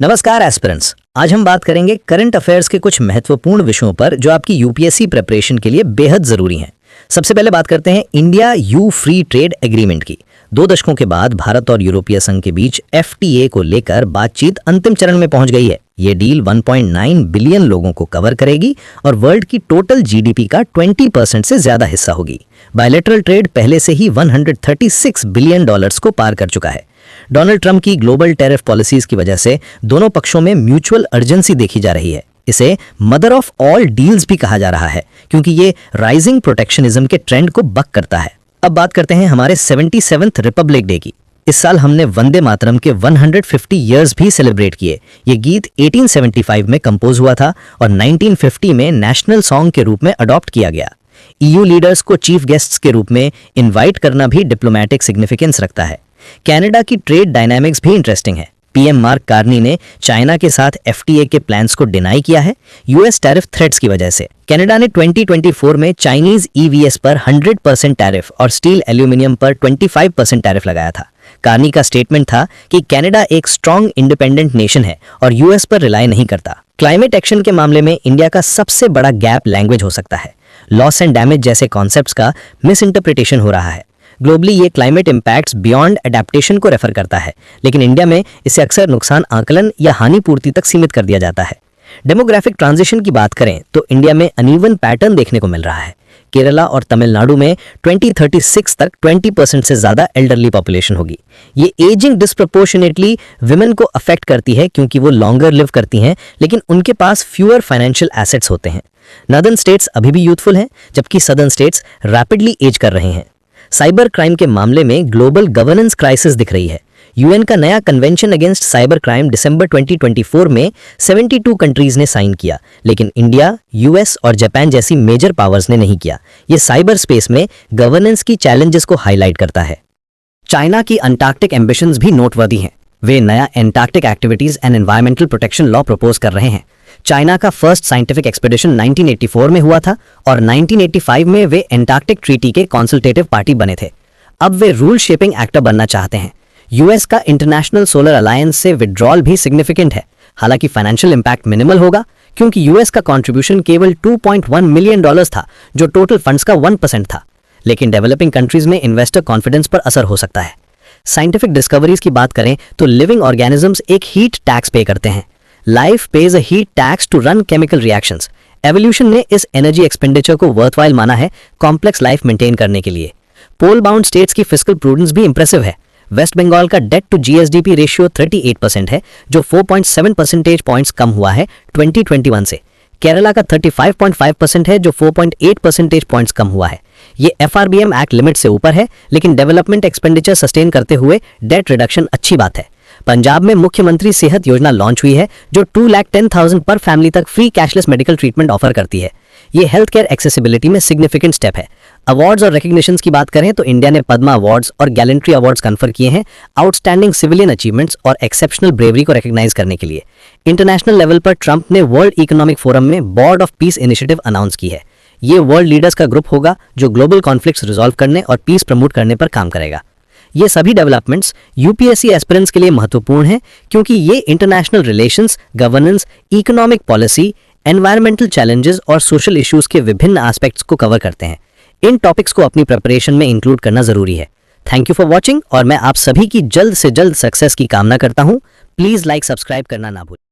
नमस्कार एस्पिरेंट्स। आज हम बात करेंगे करंट अफेयर्स के कुछ महत्वपूर्ण विषयों पर जो आपकी यूपीएससी प्रिपरेशन के लिए बेहद जरूरी हैं। सबसे पहले बात करते हैं India you free trade agreement की। 2 दशकों के बाद भारत और यूरोपीय संघ के बीच एफटीए को लेकर बातचीत अंतिम चरण में पहुंच गई है। ये डील 1.9 बिलियन लोगों को कवर करेगी और वर्ल्ड की टोटल जीडीपी का 20% से ज्यादा हिस्सा होगी। बायलैटरल ट्रेड पहले से ही $136 बिलियन को पार कर चुका है। डोनाल्ड ट्रंप की ग्लोबल टैरिफ पॉलिसीज की वजह से दोनों पक्षों में म्यूचुअल अर्जेंसी देखी जा रही है। इसे मदर ऑफ ऑल डील्स भी कहा जा रहा है क्योंकि ये राइजिंग प्रोटेक्शनिज्म के ट्रेंड को बक करता है। अब बात करते हैं हमारे 77th रिपब्लिक डे की। इस साल हमने वंदे मातरम के 150 ईयर्स भी सेलिब्रेट किए। ये गीत 1875 में कंपोज हुआ था और 1950 में नेशनल सॉन्ग के रूप में अडॉप्ट किया गया। ईयू लीडर्स को चीफ गेस्ट्स के रूप में इनवाइट करना भी डिप्लोमैटिक सिग्निफिकेंस रखता है। कनाडा की ट्रेड डायनामिक्स भी इंटरेस्टिंग है। पीएम मार्क कार्नी ने चाइना के साथ एफटीए के प्लान्स को डिनाई किया है यूएस टैरिफ थ्रेट्स की वजह से। कनाडा ने 2024 में चाइनीज ईवीएस पर 100% टैरिफ और स्टील एल्यूमिनियम पर 25% टैरिफ लगाया था। कार्नी का स्टेटमेंट था कि कनाडा एक स्ट्रॉन्ग इंडिपेंडेंट नेशन है और यूएस पर रिलाई नहीं करता। क्लाइमेट एक्शन के मामले में इंडिया का सबसे बड़ा गैप लैंग्वेज हो सकता है। लॉस एंड डैमेज जैसे कॉन्सेप्ट्स का मिस इंटरप्रिटेशन हो रहा है। ग्लोबली ये क्लाइमेट इंपैक्ट्स बियॉन्ड एडेप्टेशन को रेफर करता है, लेकिन इंडिया में इसे अक्सर नुकसान आकलन या हानि पूर्ति तक सीमित कर दिया जाता है। डेमोग्राफिक ट्रांजिशन की बात करें तो इंडिया में अनइवन पैटर्न देखने को मिल रहा है। केरला और तमिलनाडु में 2036 तक 20% से ज्यादा एल्डरली पॉपुलेशन होगी। ये एजिंग डिस्प्रपोर्शनेटली विमेन को अफेक्ट करती है क्योंकि वो लॉन्गर लिव करती हैं, लेकिन उनके पास फ्यूअर फाइनेंशियल एसेट्स होते हैं। नॉर्दर्न स्टेट्स अभी भी यूथफुल हैं, जबकि सदर्न स्टेट्स रैपिडली एज कर रहे हैं। साइबर क्राइम के मामले में ग्लोबल गवर्नेंस क्राइसिस दिख रही है। यूएन का नया कन्वेंशन अगेंस्ट साइबर क्राइम दिसंबर 2024 में 72 कंट्रीज ने साइन किया, लेकिन इंडिया, यूएस और जापान जैसी मेजर पावर्स ने नहीं किया। ये साइबर स्पेस में गवर्नेंस की चैलेंजेस को हाईलाइट करता है। चाइना की अंटार्कटिक एम्बिशंस भी नोटवर्दी हैं। वे नया Antarctic activities and environmental protection law propose कर रहे हैं। चाइना का फर्स्ट साइंटिफिक एक्सपेडिशन 1984 में हुआ था और 1985 में वे एंटार्कटिक ट्रीटी के कॉन्सल्टेटिव पार्टी बने थे। अब वे रूल शेपिंग एक्टर बनना चाहते हैं। यूएस का इंटरनेशनल सोलर अलायंस से विड्रॉल भी सिग्निफिकेंट है। हालांकि फाइनेंशियल इंपैक्ट मिनिमल होगा क्योंकि यूएस का कंट्रीब्यूशन केवल $2.1 मिलियन था, जो टोटल फंड्स का 1% था। लेकिन डेवलपिंग कंट्रीज में इन्वेस्टर कॉन्फिडेंस पर असर हो सकता है। साइंटिफिक डिस्कवरीज की बात करें तो लिविंग ऑर्गेनिजम्स एक हीट टैक्स पे करते हैं। Life pays a heat tax to run chemical reactions. Evolution ने इस एनर्जी एक्सपेंडिचर को वर्थवाइल माना है कॉम्प्लेक्स लाइफ मेंटेन करने के लिए। पोल बाउंड स्टेट्स की फिस्कल प्रूडेंस भी इंप्रेसिव है। वेस्ट बंगाल का डेट टू जीएसडीपी रेशियो 38% है, जो 4.7 परसेंटेज पॉइंट्स कम हुआ है 2021 से। केरला का 35.5% है, जो 4.8 परसेंटेज पॉइंट्स कम हुआ है। ये एफआरबीएम एक्ट लिमिट से ऊपर है, लेकिन डेवलपमेंट एक्सपेंडिचर सस्टेन करते हुए डेट रिडक्शन अच्छी बात है। पंजाब में मुख्यमंत्री सेहत योजना लॉन्च हुई है, जो 2,10,000 पर फैमिली तक free cashless medical treatment offer करती है। ये हेल्थ केयर एक्सेसिबिलिटी में सिग्निफिकेंट स्टेप है। अवार्ड्स और रिकग्निशंस की बात करें तो इंडिया ने पद्मा अवार्ड्स और गैलेंट्री अवार्ड्स कन्फर किए हैं आउटस्टैंडिंग सिविलियन अचीवमेंट्स और एक्सेप्शनल ब्रेवरी को रिकग्नाइज करने के लिए। इंटरनेशनल लेवल पर ट्रंप ने वर्ल्ड इकोनॉमिक फोरम में board of peace initiative announce की है। ये वर्ल्ड लीडर्स का ग्रुप होगा जो ग्लोबल कॉन्फ्लिक्ट्स रिजॉल्व करने और पीस प्रमोट करने पर काम करेगा। ये सभी डेवलपमेंट्स यूपीएससी एस्पिरेंट्स के लिए महत्वपूर्ण हैं क्योंकि ये international relations, governance, economic policy, environmental challenges और सोशल इश्यूज के विभिन्न एस्पेक्ट्स को कवर करते हैं। इन टॉपिक्स को अपनी प्रिपरेशन में इंक्लूड करना जरूरी है। थैंक यू फॉर वॉचिंग और मैं आप सभी की जल्द से जल्द सक्सेस की कामना करता हूं। प्लीज लाइक, सब्सक्राइब करना ना भूलें।